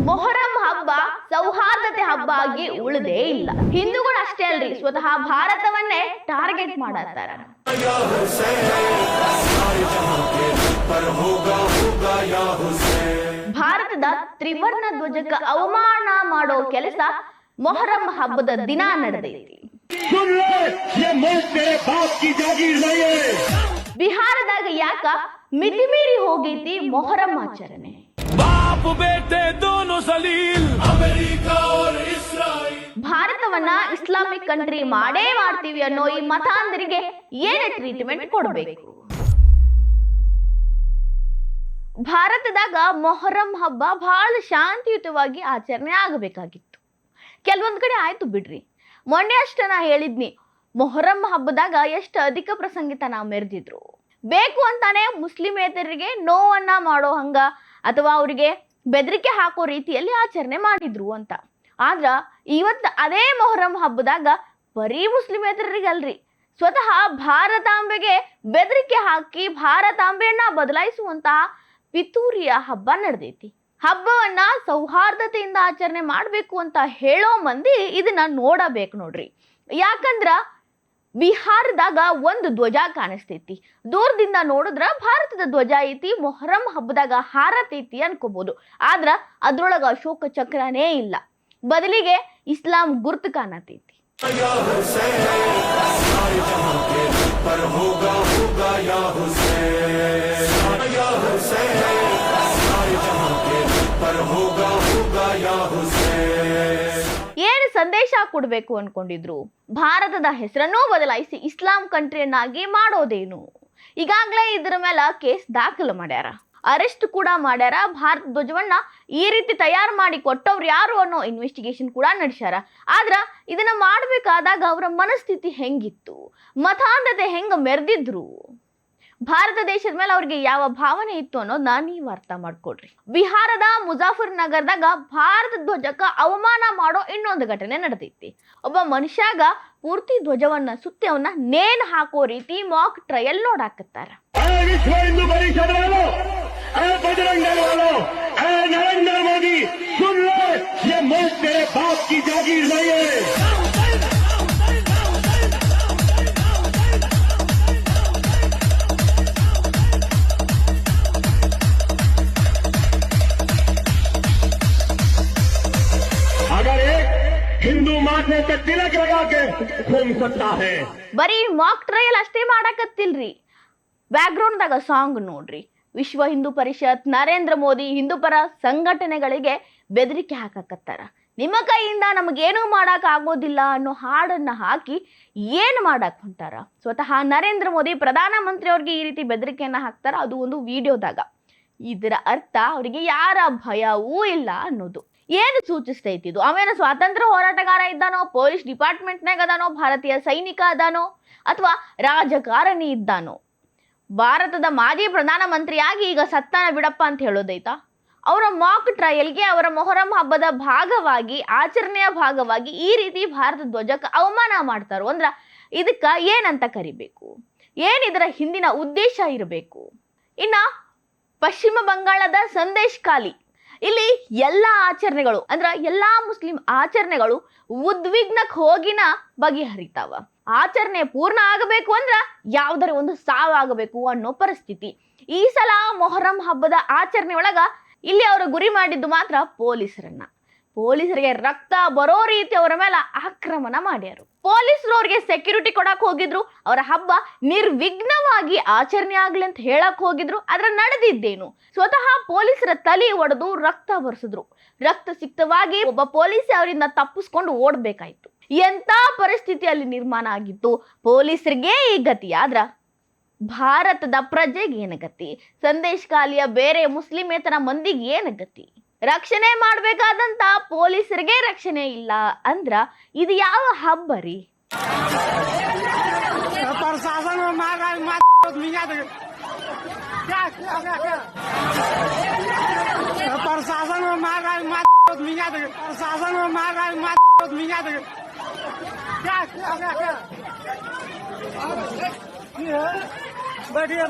ಮೊಹರಂ ಹಬ್ಬ ಸೌಹಾರ್ದತೆ ಹಬ್ಬ ಆಗಿ ಉಳಿದೇ ಇಲ್ಲ. ಹಿಂದೂಗಳು ಅಷ್ಟೇ ಅಲ್ರಿ, ಸ್ವತಃ ಭಾರತವನ್ನೇ ಟಾರ್ಗೆಟ್ ಮಾಡತ್ತಾರ. ಭಾರತದ ತ್ರಿವರ್ಣ ಧ್ವಜಕ್ಕೆ ಅವಮಾನ ಮಾಡೋ ಕೆಲಸ ಮೊಹರಂ ಹಬ್ಬದ ದಿನ ನಡೆದೈತಿ. ಬಿಹಾರದಾಗ ಯಾಕ ಮಿತಿಮೀರಿ ಹೋಗೈತಿ ಮೊಹರಂ ಆಚರಣೆ. ಭಾರತವನ್ನ ಇಸ್ಲಾಮಿಕ್ ಕಂಟ್ರಿ ಮಾಡೇ ಮಾಡ್ತೀವಿ ಅನ್ನೋ ಈ ಮತಾಂಧರಿಗೆ ಏನೇ ಟ್ರೀಟ್ಮೆಂಟ್ ಕೊಡಬೇಕು? ಭಾರತದಾಗ ಮೊಹರಂ ಹಬ್ಬ ಬಹಳ ಶಾಂತಿಯುತವಾಗಿ ಆಚರಣೆ ಆಗಬೇಕಾಗಿತ್ತು. ಕೆಲವೊಂದ್ ಕಡೆ ಆಯ್ತು ಬಿಡ್ರಿ. ಮೊನ್ನೆ ಅಷ್ಟ ನಾ ಹೇಳಿದ್ನಿ, ಮೊಹರಂ ಹಬ್ಬದಾಗ ಎಷ್ಟು ಅಧಿಕ ಪ್ರಸಂಗಿತನ ಮೆರೆದಿದ್ರು. ಬೇಕು ಅಂತಾನೆ ಮುಸ್ಲಿಮೇತರಿಗೆ ನೋವನ್ನ ಮಾಡೋ ಹಂಗ ಅಥವಾ ಅವರಿಗೆ ಬೆದರಿಕೆ ಹಾಕೋ ರೀತಿಯಲ್ಲಿ ಆಚರಣೆ ಮಾಡಿದ್ರು ಅಂತ. ಆದ್ರ ಇವತ್ತು ಅದೇ ಮೊಹರಂ ಹಬ್ಬದಾಗ ಬರೀ ಮುಸ್ಲಿಮೇತರಿಗಲ್ರಿ, ಸ್ವತಃ ಭಾರತಾಂಬೆಗೆ ಬೆದರಿಕೆ ಹಾಕಿ ಭಾರತಾಂಬೆಯನ್ನ ಬದಲಾಯಿಸುವಂತಹ ಪಿತೂರಿಯ ಹಬ್ಬ ನಡೆದೈತಿ. ಹಬ್ಬವನ್ನ ಸೌಹಾರ್ದತೆಯಿಂದ ಆಚರಣೆ ಮಾಡ್ಬೇಕು ಅಂತ ಹೇಳೋ ಮಂದಿ ಇದನ್ನ ನೋಡಬೇಕು ನೋಡ್ರಿ. ಯಾಕಂದ್ರ ಬಿಹಾರದಾಗ ಒಂದು ಧ್ವಜ ಕಾಣಿಸ್ತೈತಿ, ದೂರದಿಂದ ನೋಡಿದ್ರ ಭಾರತದ ಧ್ವಜ ಐತಿ, ಮೊಹರಂ ಹಬ್ಬದಾಗ ಹಾರತೈತಿ ಅನ್ಕೋಬಹುದು. ಆದ್ರ ಅದ್ರೊಳಗ ಅಶೋಕ ಚಕ್ರನೇ ಇಲ್ಲ, ಬದಲಿಗೆ ಇಸ್ಲಾಂ ಗುರ್ತು ಕಾಣತೈತಿ. ಏನು ಸಂದೇಶ ಕೊಡ್ಬೇಕು ಅನ್ಕೊಂಡಿದ್ರು? ಭಾರತದ ಹೆಸರನ್ನೂ ಬದಲಾಯಿಸಿ ಇಸ್ಲಾಂ ಕಂಟ್ರಿಯನ್ನಾಗಿ ಮಾಡೋದೇನು? ಈಗಾಗಲೇ ಇದರ ಮೇಲೆ ಕೇಸ್ ದಾಖಲು ಮಾಡ್ಯಾರ, ಅರೆಸ್ಟ್ ಕೂಡ ಮಾಡ್ಯಾರ. ಭಾರತ ಧ್ವಜವನ್ನ ಈ ರೀತಿ ತಯಾರು ಮಾಡಿ ಕೊಟ್ಟವ್ರು ಯಾರು ಅನ್ನೋ ಇನ್ವೆಸ್ಟಿಗೇಷನ್ ಕೂಡ ನಡೆಸ್ಯಾರ. ಆದ್ರ ಇದನ್ನ ಮಾಡ್ಬೇಕಾದಾಗ ಅವರ ಮನಸ್ಥಿತಿ ಹೆಂಗಿತ್ತು, ಮತಾಂಧತೆ ಹೆಂಗ ಮೆರೆದಿದ್ರು, ಭಾರತ ದೇಶದ ಮೇಲೆ ಅವ್ರಿಗೆ ಯಾವ ಭಾವನೆ ಇತ್ತು ಅನ್ನೋದನ್ನ ನೀವು ಅರ್ಥ ಮಾಡ್ಕೊಡ್ರಿ. ಬಿಹಾರದ ಮುಜಾಫರ್ ನಗರದಾಗ ಭಾರತ ಧ್ವಜಕ್ಕ ಅವಮಾನ ಮಾಡೋ ಇನ್ನೊಂದು ಘಟನೆ ನಡೆದೈತಿ. ಒಬ್ಬ ಮನುಷ್ಯಾಗ ಪೂರ್ತಿ ಧ್ವಜವನ್ನ ಸುತ್ತಿ ಅವನ್ನ ನೇಣು ಹಾಕೋ ರೀತಿ ಮಾಕ್ ಟ್ರಯಲ್ ನೋಡಾಕತ್ತಾರ. नरेंद्र मोदी सुन लो, ये मुल्क तेरे बाप की जागीर नहीं है. अगर एक हिंदू माथे पे तिलक लगा के घूम सकता है. ಬರೀ ಮಾಕ್ ಟ್ರಯಲ್ ಅಷ್ಟೇ ಮಾಡಾಕತ್ತಿಲ್ರಿ, ಬ್ಯಾಕ್ ಗ್ರೌಂಡ್ ದಾಗ ಸಾಂಗ್ ನೋಡ್ರಿ. ವಿಶ್ವ ಹಿಂದೂ ಪರಿಷತ್, ನರೇಂದ್ರ ಮೋದಿ, ಹಿಂದೂ ಪರ ಸಂಘಟನೆಗಳಿಗೆ ಬೆದರಿಕೆ ಹಾಕಕತ್ತಾರ. ನಿಮ್ಮ ಕೈಯಿಂದ ನಮಗೇನು ಮಾಡಕ್ ಆಗೋದಿಲ್ಲ ಅನ್ನೋ ಹಾಡನ್ನ ಹಾಕಿ ಏನು ಮಾಡಕ್ ಹೊಂಟಾರ? ಸ್ವತಃ ನರೇಂದ್ರ ಮೋದಿ ಪ್ರಧಾನ ಮಂತ್ರಿ ಅವ್ರಿಗೆ ಈ ರೀತಿ ಬೆದರಿಕೆಯನ್ನ ಹಾಕ್ತಾರ, ಅದು ಒಂದು ವಿಡಿಯೋದಾಗ. ಇದರ ಅರ್ಥ ಅವರಿಗೆ ಯಾರ ಭಯವೂ ಇಲ್ಲ ಅನ್ನೋದು. ಏನು ಸೂಚಿಸ್ತೈತಿ ಇದು? ಅವೇನು ಸ್ವಾತಂತ್ರ್ಯ ಹೋರಾಟಗಾರ ಇದ್ದಾನೋ, ಪೊಲೀಸ್ ಡಿಪಾರ್ಟ್ಮೆಂಟ್ನಾಗ ಅದಾನೋ, ಭಾರತೀಯ ಸೈನಿಕ ಅದಾನೋ, ಅಥವಾ ರಾಜಕಾರಣಿ ಇದ್ದಾನೋ? ಭಾರತದ ಮಾಜಿ ಪ್ರಧಾನಮಂತ್ರಿಯಾಗಿ ಈಗ ಸತ್ತಾನ ಬಿಡಪ್ಪ ಅಂತ ಹೇಳೋದೈತಾ? ಅವರ ಮಾಕ್ ಟ್ರಯಲ್ಗೆ ಅವರ ಮೊಹರಂ ಹಬ್ಬದ ಭಾಗವಾಗಿ, ಆಚರಣೆಯ ಭಾಗವಾಗಿ ಈ ರೀತಿ ಭಾರತ ಧ್ವಜಕ್ಕೆ ಅವಮಾನ ಮಾಡ್ತಾರೋ ಅಂದ್ರ ಇದಕ್ಕ ಏನಂತ ಕರಿಬೇಕು? ಏನಿದರ ಹಿಂದಿನ ಉದ್ದೇಶ ಇರಬೇಕು? ಇನ್ನ ಪಶ್ಚಿಮ ಬಂಗಾಳದ ಸಂದೇಶ್ ಖಾಲಿ, ಇಲ್ಲಿ ಎಲ್ಲ ಆಚರಣೆಗಳು ಅಂದ್ರ ಎಲ್ಲಾ ಮುಸ್ಲಿಂ ಆಚರಣೆಗಳು ಉದ್ವಿಗ್ನಕ್ಕೆ ಹೋಗಿನ ಬಗೆಹರಿತಾವ. ಆಚರಣೆ ಪೂರ್ಣ ಆಗಬೇಕು ಅಂದ್ರ ಯಾವ್ದಾರ ಒಂದು ಸಾವಾಗಬೇಕು ಅನ್ನೋ ಪರಿಸ್ಥಿತಿ. ಈ ಸಲ ಮೊಹರಂ ಹಬ್ಬದ ಆಚರಣೆ ಒಳಗ ಇಲ್ಲಿ ಅವರು ಗುರಿ ಮಾಡಿದ್ದು ಮಾತ್ರ ಪೊಲೀಸರನ್ನ. ಪೊಲೀಸರಿಗೆ ರಕ್ತ ಬರೋ ರೀತಿ ಅವರ ಮೇಲೆ ಆಕ್ರಮಣ ಮಾಡ್ಯಾರು. ಪೊಲೀಸರು ಅವ್ರಿಗೆ ಸೆಕ್ಯೂರಿಟಿ ಕೊಡಕ್ ಹೋಗಿದ್ರು, ಅವರ ಹಬ್ಬ ನಿರ್ವಿಘ್ನವಾಗಿ ಆಚರಣೆ ಆಗ್ಲಿ ಅಂತ ಹೇಳಕ್ ಹೋಗಿದ್ರು. ಆದ್ರೆ ನಡೆದಿದ್ದೇನು? ಸ್ವತಃ ಪೊಲೀಸರ ತಲೆ ಒಡೆದು ರಕ್ತ ಬರ್ಸಿದ್ರು. ರಕ್ತ ಸಿಕ್ತವಾಗಿ ಒಬ್ಬ ಪೊಲೀಸ್ ಅವರಿಂದ ತಪ್ಪಿಸ್ಕೊಂಡು ಓಡ್ಬೇಕಾಯ್ತು. ಎಂತ ಪರಿಸ್ಥಿತಿ ಅಲ್ಲಿ ನಿರ್ಮಾಣ ಆಗಿತ್ತು? ಪೊಲೀಸರಿಗೆ ಈ ಗತಿ ಆದ್ರ ಭಾರತದ ಪ್ರಜೆಗೆ ಏನ ಗತಿ? ಸಂದೇಶ್ ಖಾಲಿಯ ಬೇರೆ ಮುಸ್ಲಿಮೇತರ ಮಂದಿಗೆ ಏನ ಗತಿ? ರಕ್ಷಣೆ ಮಾಡ್ಬೇಕಾದಂತ ಪೊಲೀಸರಿಗೆ ರಕ್ಷಣೆ ಇಲ್ಲ ಅಂದ್ರ ಇದು ಯಾವ ಹಬ್ಬ ರೀ? बैठिए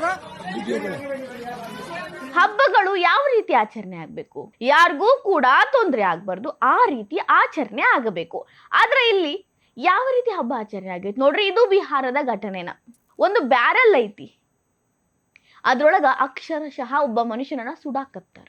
ಹಬ್ಬಗಳು ಯಾವ ರೀತಿ ಆಚರಣೆ ಆಗಬೇಕು, ಯಾರಿಗೂ ಕೂಡ ತೊಂದರೆ ಆಗ್ಬಾರ್ದು, ಆ ರೀತಿ ಆಚರಣೆ ಆಗಬೇಕು. ಆದ್ರೆ ಇಲ್ಲಿ ಯಾವ ರೀತಿ ಹಬ್ಬ ಆಚರಣೆ ಆಗೈತಿ ನೋಡ್ರಿ. ಇದು ಬಿಹಾರದ ಘಟನೆನ. ಒಂದು ಬ್ಯಾರಲ್ ಐತಿ, ಅದ್ರೊಳಗ ಅಕ್ಷರಶಃ ಒಬ್ಬ ಮನುಷ್ಯನನ್ನ ಸುಡಾಕತ್ತಾರ.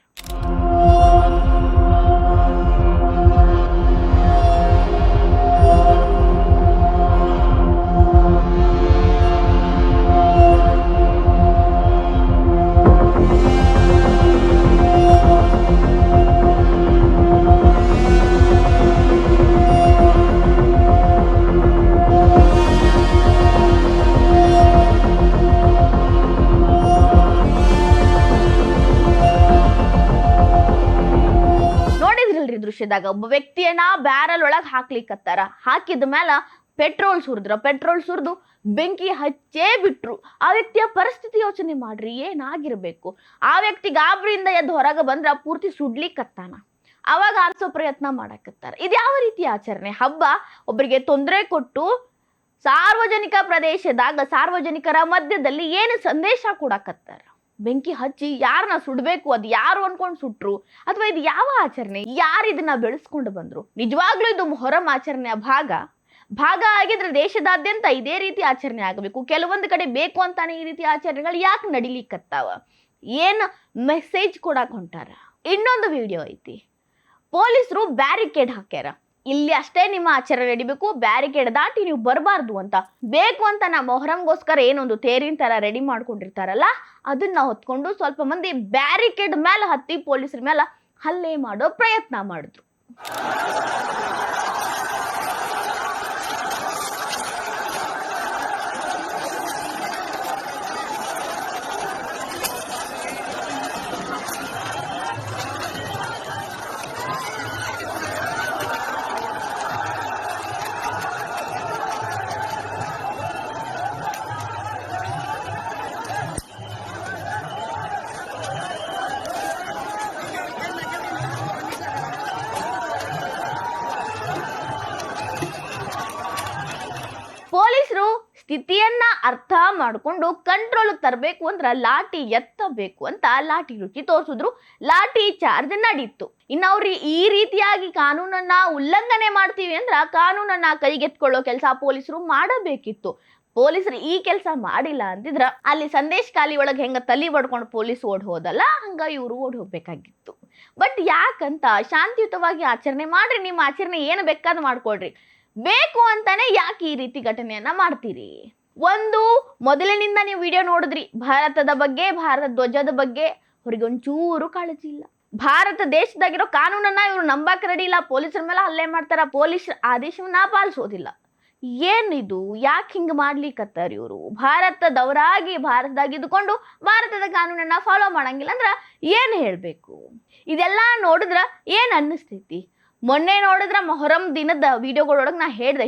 ದೃಶ್ಯದಾಗ ಒಬ್ಬ ವ್ಯಕ್ತಿಯನ್ನ ಬ್ಯಾರಲ್ ಒಳಗ್ ಹಾಕ್ಲಿಕ್ಕತ್ತಾರ. ಹಾಕಿದ ಮೇಲೆ ಪೆಟ್ರೋಲ್ ಸುರಿದು ಬೆಂಕಿ ಹಚ್ಚೇ ಬಿಟ್ರು. ಆ ವ್ಯಕ್ತಿಯ ಪರಿಸ್ಥಿತಿ ಯೋಚನೆ ಮಾಡ್ರಿ, ಏನಾಗಿರ್ಬೇಕು. ಆ ವ್ಯಕ್ತಿ ಗಾಬರಿಯಿಂದ ಎದ್ದು ಹೊರಗೆ ಬಂದ್ರ ಪೂರ್ತಿ ಸುಡ್ಲಿಕ್ಕತ್ತಾನ. ಅವಾಗ ಆರಿಸೋ ಪ್ರಯತ್ನ ಮಾಡಕತ್ತಾರ. ಇದ್ಯಾವ ರೀತಿ ಆಚರಣೆ? ಹಬ್ಬ ಒಬ್ಬರಿಗೆ ತೊಂದರೆ ಕೊಟ್ಟು ಸಾರ್ವಜನಿಕ ಪ್ರದೇಶದಾಗ ಸಾರ್ವಜನಿಕರ ಮಧ್ಯದಲ್ಲಿ ಏನು ಸಂದೇಶ ಕೊಡಕತ್ತಾರ? ಬೆಂಕಿ ಹಚ್ಚಿ ಯಾರನ್ನ ಸುಡ್ಬೇಕು, ಅದು ಯಾರು ಅನ್ಕೊಂಡು ಸುಟ್ರು, ಅಥವಾ ಇದು ಯಾವ ಆಚರಣೆ? ಯಾರು ಇದನ್ನ ಬೆಳೆಸ್ಕೊಂಡು ಬಂದ್ರು? ನಿಜವಾಗ್ಲೂ ಇದು ಮೊಹರಂ ಆಚರಣೆಯ ಭಾಗ ಆಗಿದ್ರೆ ದೇಶದಾದ್ಯಂತ ಇದೇ ರೀತಿ ಆಚರಣೆ ಆಗಬೇಕು. ಕೆಲವೊಂದು ಕಡೆ ಬೇಕು ಅಂತಾನೆ ಈ ರೀತಿ ಆಚರಣೆಗಳು ಯಾಕೆ ನಡಿಲಿಕ್ಕತ್ತಾವ? ಏನ್ ಮೆಸೇಜ್ ಕೊಡಾಕ್ ಹೊಂಟಾರ? ಇನ್ನೊಂದು ವಿಡಿಯೋ ಐತಿ, ಪೊಲೀಸರು ಬ್ಯಾರಿಕೇಡ್ ಹಾಕ್ಯಾರ. ಇಲ್ಲಿ ಅಷ್ಟೇ ನಿಮ್ಮ ಆಚರಣೆ ನಡಿಬೇಕು, ಬ್ಯಾರಿಕೇಡ್ ದಾಟಿ ನೀವು ಬರಬಾರ್ದು ಅಂತ. ಬೇಕು ಅಂತ ನಮ್ಮ ಮೊಹರಂಗೋಸ್ಕರ ಏನೊಂದು ತೇರಿನ ತರ ರೆಡಿ ಮಾಡ್ಕೊಂಡಿರ್ತಾರಲ್ಲ, ಅದನ್ನ ಹೊತ್ಕೊಂಡು ಸ್ವಲ್ಪ ಮಂದಿ ಬ್ಯಾರಿಕೇಡ್ ಮೇಲೆ ಹತ್ತಿ ಪೊಲೀಸರ ಮೇಲೆ ಹಲ್ಲೆ ಮಾಡೋ ಪ್ರಯತ್ನ ಮಾಡಿದ್ರು. ಪೊಲೀಸರು ಸ್ಥಿತಿಯನ್ನ ಅರ್ಥ ಮಾಡಿಕೊಂಡು ಕಂಟ್ರೋಲ್ ತರಬೇಕು ಅಂದ್ರ ಲಾಠಿ ಎತ್ತಬೇಕು ಅಂತ ಲಾಠಿ ರುಚಿ ತೋರಿಸಿದ್ರು. ಲಾಠಿ ಚಾರ್ಜ್ ನಡೀತು. ಇನ್ನು ಅವ್ರು ಈ ರೀತಿಯಾಗಿ ಕಾನೂನನ್ನ ಉಲ್ಲಂಘನೆ ಮಾಡ್ತೀವಿ ಅಂದ್ರ ಕಾನೂನನ್ನ ಕೈಗೆತ್ಕೊಳ್ಳೋ ಕೆಲಸ ಪೊಲೀಸರು ಮಾಡಬೇಕಿತ್ತು. ಪೊಲೀಸರು ಈ ಕೆಲಸ ಮಾಡಿಲ್ಲ ಅಂತಿದ್ರ ಅಲ್ಲಿ ಸಂದೇಶ್ ಖಾಲಿ ಒಳಗೆ ಹೆಂಗ ತಲಿ ಬಡ್ಕೊಂಡು ಪೊಲೀಸ್ ಓಡ್ ಹೋದಲ್ಲ, ಹಂಗ ಇವರು ಓಡ್ ಹೋಗ್ಬೇಕಾಗಿತ್ತು. ಬಟ್ ಯಾಕಂತ ಶಾಂತಿಯುತವಾಗಿ ಆಚರಣೆ ಮಾಡ್ರಿ, ನಿಮ್ಮ ಆಚರಣೆ ಏನು ಬೇಕಾದ್ ಮಾಡ್ಕೊಳ್ರಿ. ಬೇಕು ಅಂತಾನೆ ಯಾಕೆ ಈ ರೀತಿ ಘಟನೆಯನ್ನ ಮಾಡ್ತೀರಿ? ಒಂದು ಮೊದಲಿನಿಂದ ನೀವು ವಿಡಿಯೋ ನೋಡಿದ್ರಿ, ಭಾರತದ ಬಗ್ಗೆ, ಭಾರತ ಧ್ವಜದ ಬಗ್ಗೆ ಅವ್ರಿಗೆ ಒಂಚೂರು ಕಾಳಜಿ ಇಲ್ಲ. ಭಾರತ ದೇಶದಾಗಿರೋ ಕಾನೂನನ್ನ ಇವ್ರು ನಂಬಕ್ ರೆಡಿ ಇಲ್ಲ. ಪೊಲೀಸರ ಮೇಲೆ ಹಲ್ಲೆ ಮಾಡ್ತಾರ, ಪೊಲೀಸ್ ಆದೇಶವನ್ನ ಪಾಲಿಸೋದಿಲ್ಲ. ಏನಿದು? ಯಾಕೆ ಹಿಂಗ ಮಾಡ್ಲಿಕ್ಕತ್ತಾರ ಇವರು? ಭಾರತದವರಾಗಿ ಭಾರತದಾಗ ಇದ್ಕೊಂಡು ಭಾರತದ ಕಾನೂನನ್ನ ಫಾಲೋ ಮಾಡಂಗಿಲ್ಲ ಅಂದ್ರ ಏನ್ ಹೇಳ್ಬೇಕು? ಇದೆಲ್ಲ ನೋಡಿದ್ರ ಏನ್ ಅನ್ನಿಸ್ತೈತಿ? ಮೊನ್ನೆ ನೋಡಿದ್ರ ಮೊಹರಂ ದಿನದ ವಿಡಿಯೋಗಳೊಳಗೆ ನಾ ಹೇಳ್ದೆ,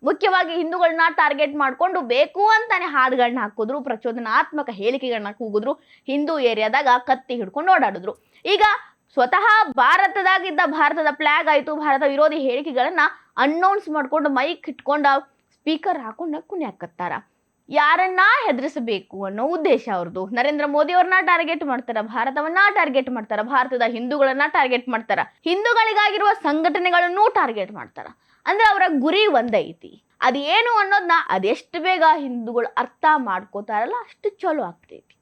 ಮುಖ್ಯವಾಗಿ ಹಿಂದೂಗಳನ್ನ ಟಾರ್ಗೆಟ್ ಮಾಡ್ಕೊಂಡು ಬೇಕು ಅಂತಾನೆ ಹಾಡುಗಳನ್ನ ಹಾಕಿದ್ರು, ಪ್ರಚೋದನಾತ್ಮಕ ಹೇಳಿಕೆಗಳನ್ನ ಕೂಗಿದ್ರು, ಹಿಂದೂ ಏರಿಯಾದಾಗ ಕತ್ತಿ ಹಿಡ್ಕೊಂಡು ಓಡಾಡಿದ್ರು. ಈಗ ಸ್ವತಃ ಭಾರತದಾಗಿದ್ದ ಭಾರತದ ಫ್ಲಾಗ್ ಆಯ್ತು, ಭಾರತ ವಿರೋಧಿ ಹೇಳಿಕೆಗಳನ್ನ ಅನೌನ್ಸ್ ಮಾಡ್ಕೊಂಡು ಮೈಕ್ ಇಟ್ಕೊಂಡ ಸ್ಪೀಕರ್ ಹಾಕೊಂಡು ಕುಣಿಯಾಕತ್ತಾರ. ಯಾರನ್ನ ಹೆದರಿಸಬೇಕು ಅನ್ನೋ ಉದ್ದೇಶ ಅವ್ರದ್ದು. ನರೇಂದ್ರ ಮೋದಿ ಅವ್ರನ್ನ ಟಾರ್ಗೆಟ್ ಮಾಡ್ತಾರ, ಭಾರತವನ್ನ ಟಾರ್ಗೆಟ್ ಮಾಡ್ತಾರ, ಭಾರತದ ಹಿಂದೂಗಳನ್ನ ಟಾರ್ಗೆಟ್ ಮಾಡ್ತಾರ, ಹಿಂದೂಗಳಿಗಾಗಿರುವ ಸಂಘಟನೆಗಳನ್ನು ಟಾರ್ಗೆಟ್ ಮಾಡ್ತಾರ. ಅಂದ್ರೆ ಅವರ ಗುರಿ ಒಂದೈತಿ. ಅದೇನು ಅನ್ನೋದನ್ನ ಅದೆಷ್ಟು ಬೇಗ ಹಿಂದೂಗಳು ಅರ್ಥ ಮಾಡ್ಕೋತಾರಲ್ಲ ಅಷ್ಟು ಚಲೋ ಆಗ್ತೈತಿ.